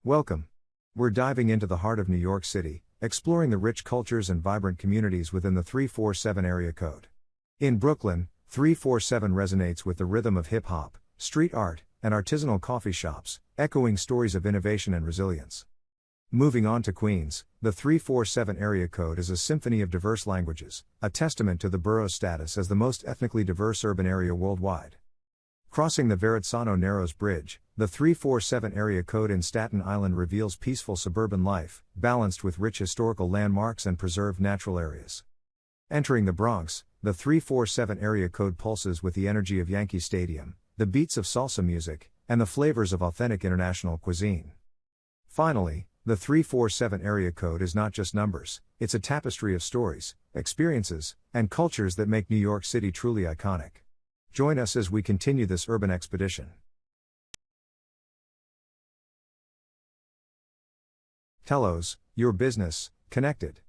Welcome. We're diving into the heart of New York City, exploring the rich cultures and vibrant communities within the 347 area code. In Brooklyn, 347 resonates with the rhythm of hip hop, street art, and artisanal coffee shops, echoing stories of innovation and resilience. Moving on to Queens, the 347 area code is a symphony of diverse languages, a testament to the borough's status as the most ethnically diverse urban area worldwide. Crossing the Verrazzano Narrows Bridge, the 347 area code in Staten Island reveals peaceful suburban life, balanced with rich historical landmarks and preserved natural areas. Entering the Bronx, the 347 area code pulses with the energy of Yankee Stadium, the beats of salsa music, and the flavors of authentic international cuisine. Finally, the 347 area code is not just numbers, it's a tapestry of stories, experiences, and cultures that make New York City truly iconic. Join us as we continue this urban expedition. Teloz, your business, connected.